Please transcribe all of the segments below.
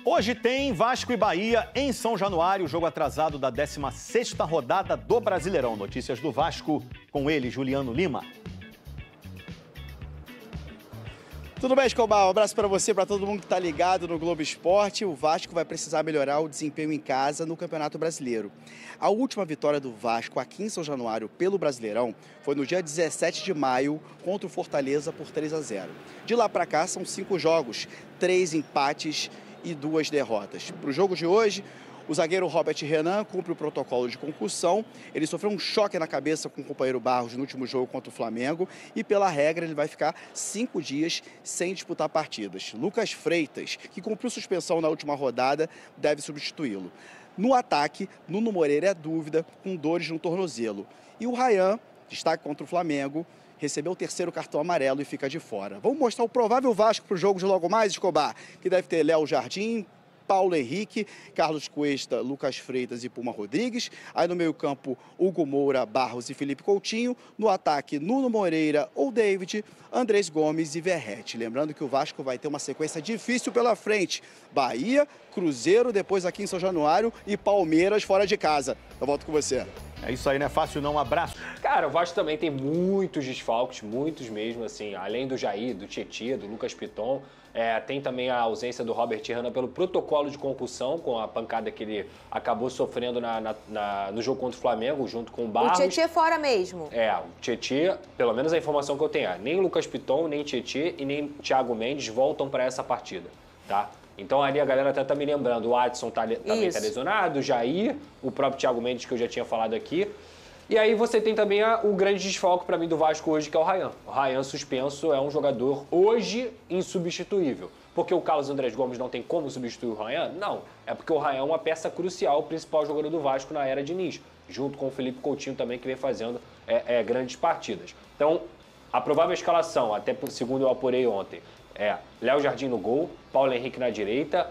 Hoje tem Vasco e Bahia em São Januário, jogo atrasado da 16ª rodada do Brasileirão. Notícias do Vasco com ele, Juliano Lima. Tudo bem, Escobar? Um abraço para você, para todo mundo que está ligado no Globo Esporte. O Vasco vai precisar melhorar o desempenho em casa no Campeonato Brasileiro. A última vitória do Vasco aqui em São Januário pelo Brasileirão foi no dia 17 de maio contra o Fortaleza por 3-0. De lá para cá são 5 jogos, 3 empates e 2 derrotas. Para o jogo de hoje, o zagueiro Robert Renan cumpre o protocolo de concussão. Ele sofreu um choque na cabeça com o companheiro Barros no último jogo contra o Flamengo e, pela regra, ele vai ficar 5 dias sem disputar partidas. Lucas Freitas, que cumpriu suspensão na última rodada, deve substituí-lo. No ataque, Nuno Moreira é dúvida, com dores no tornozelo. E o Ryan, destaque contra o Flamengo, recebeu o 3º cartão amarelo e fica de fora. Vamos mostrar o provável Vasco para o jogo de logo mais, Escobar, que deve ter Léo Jardim, Paulo Henrique, Carlos Cuesta, Lucas Freitas e Puma Rodrigues. Aí no meio-campo, Hugo Moura, Barros e Felipe Coutinho. No ataque, Nuno Moreira ou David, Andrés Gomes e Verratti. Lembrando que o Vasco vai ter uma sequência difícil pela frente. Bahia, Cruzeiro, depois aqui em São Januário e Palmeiras fora de casa. Eu volto com você. É isso aí, não é fácil não, um abraço. Cara, o Vasco também tem muitos desfalques, muitos mesmo, assim, além do Jair, do Tietê, do Lucas Piton, tem também a ausência do Robert Renan pelo protocolo de concussão, com a pancada que ele acabou sofrendo no jogo contra o Flamengo, junto com o Barros. O Tietê fora mesmo. O Tietê, pelo menos a informação que eu tenho nem o Lucas Piton, nem Tietê e nem Thiago Mendes voltam para essa partida, tá? Então ali a galera até tá me lembrando, o Adson também tá lesionado, o Jair, o próprio Thiago Mendes, que eu já tinha falado aqui. E aí você tem também o grande desfalque para mim do Vasco hoje, que é o Ryan. O Ryan suspenso é um jogador hoje insubstituível. Porque o Carlos Andrés Gomes não tem como substituir o Ryan? Não. É porque o Ryan é uma peça crucial, o principal jogador do Vasco na era Diniz, junto com o Felipe Coutinho também, que vem fazendo grandes partidas. Então, a provável escalação, até segundo eu apurei ontem, Léo Jardim no gol, Paulo Henrique na direita,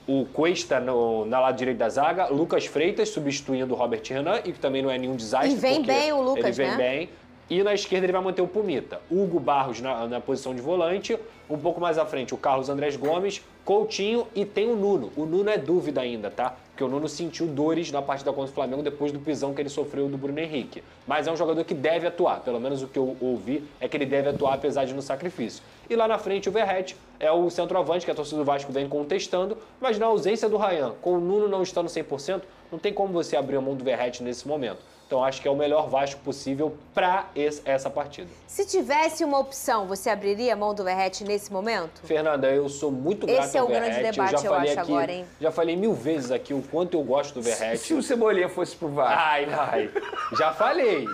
o Cuesta na lado direito da zaga, Lucas Freitas substituindo o Robert Renan, e que também não é nenhum desastre. E vem bem o Lucas, ele vem bem. E na esquerda ele vai manter o Pumita. Hugo Barros na posição de volante, um pouco mais à frente o Carlos Andrés Gomes, Coutinho e tem o Nuno. O Nuno é dúvida ainda, tá? Porque o Nuno sentiu dores na partida contra o Flamengo depois do pisão que ele sofreu do Bruno Henrique. Mas é um jogador que deve atuar, pelo menos o que eu ouvi é que ele deve atuar apesar de no sacrifício. E lá na frente o Verratti é o centroavante que a torcida do Vasco vem contestando, mas na ausência do Ryan, com o Nuno não estando 100%, não tem como você abrir a mão do Verratti nesse momento. Então acho que é o melhor Vasco possível para essa partida. Se tivesse uma opção, você abriria a mão do Verratti nesse momento? Fernanda, eu sou muito grato ao Verratti. Esse é o grande debate, eu acho, agora, hein? Já falei 1000 vezes aqui o quanto eu gosto do Verratti. Se o Cebolinha fosse pro Vasco. Ai. Já falei.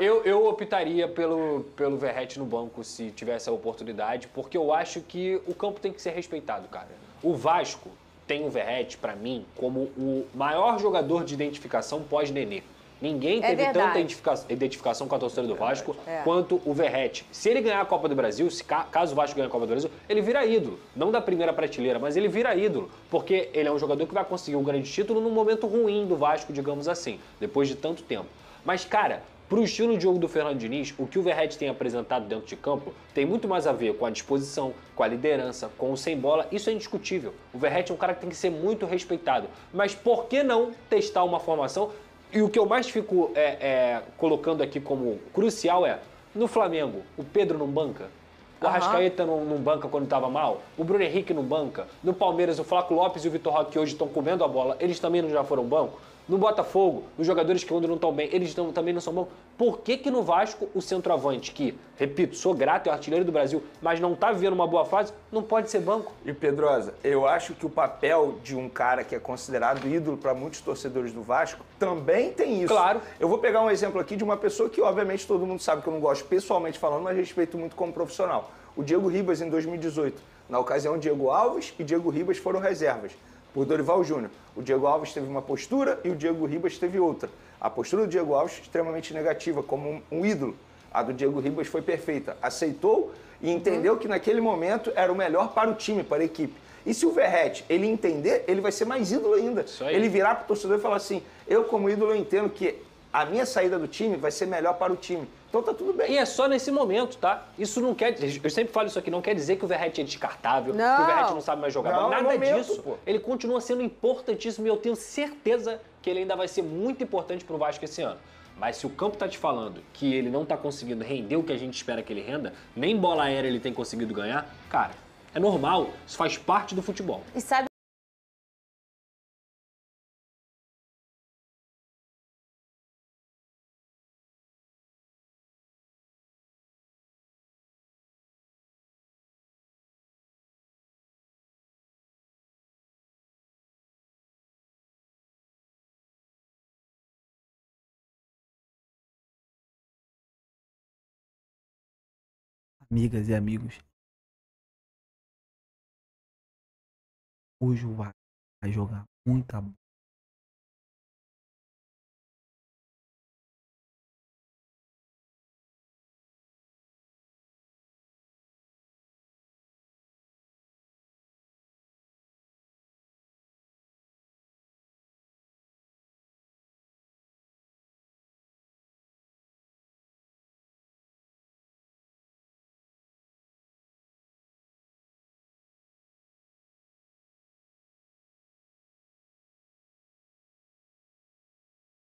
Eu optaria pelo Verratti no banco se tivesse a oportunidade, porque eu acho que o campo tem que ser respeitado, cara. O Vasco tem o Verratti, pra mim, como o maior jogador de identificação pós-Nenê. Ninguém teve tanta identificação com a torcida do Vasco quanto o Verratti. Se ele ganhar a Copa do Brasil, caso o Vasco ganhe a Copa do Brasil, ele vira ídolo. Não da primeira prateleira, mas ele vira ídolo. Porque ele é um jogador que vai conseguir um grande título num momento ruim do Vasco, digamos assim, depois de tanto tempo. Mas, cara, pro estilo de jogo do Fernando Diniz, o que o Verratti tem apresentado dentro de campo tem muito mais a ver com a disposição, com a liderança, com o sem bola. Isso é indiscutível. O Verratti é um cara que tem que ser muito respeitado. Mas por que não testar uma formação? E o que eu mais fico colocando aqui como crucial no Flamengo, o Pedro não banca? O Arrascaeta não banca quando estava mal? O Bruno Henrique não banca? No Palmeiras, o Flaco Lopes e o Vitor Roque, que hoje estão comendo a bola, eles também não já foram banco? No Botafogo, os jogadores que quando não estão bem, eles também não são bons. Por que no Vasco, o centroavante, que, repito, sou grato, é o artilheiro do Brasil, mas não está vivendo uma boa fase, não pode ser banco? E Pedrosa, eu acho que o papel de um cara que é considerado ídolo para muitos torcedores do Vasco também tem isso. Claro. Eu vou pegar um exemplo aqui de uma pessoa que, obviamente, todo mundo sabe que eu não gosto pessoalmente falando, mas respeito muito como profissional. O Diego Ribas, em 2018. Na ocasião, Diego Alves e Diego Ribas foram reservas por Dorival Júnior. O Diego Alves teve uma postura e o Diego Ribas teve outra. A postura do Diego Alves extremamente negativa, como um ídolo. A do Diego Ribas foi perfeita. Aceitou e entendeu que naquele momento era o melhor para o time, para a equipe. E se o Verratti, ele entender, ele vai ser mais ídolo ainda. Ele virar para o torcedor e falar assim, eu como ídolo eu entendo que a minha saída do time vai ser melhor para o time. Então tá tudo bem. E é só nesse momento, tá? Isso não quer... Eu sempre falo isso aqui, não quer dizer que o Verratti é descartável, Não. que o Verratti não sabe mais jogar. Não, Mas é nada momento, disso. pô. Ele continua sendo importantíssimo e eu tenho certeza que ele ainda vai ser muito importante pro Vasco esse ano. Mas se o campo tá te falando que ele não tá conseguindo render o que a gente espera que ele renda, nem bola aérea ele tem conseguido ganhar, cara, é normal. Isso faz parte do futebol. E sabe Amigas e amigos, hoje o Vasco vai jogar muita bola.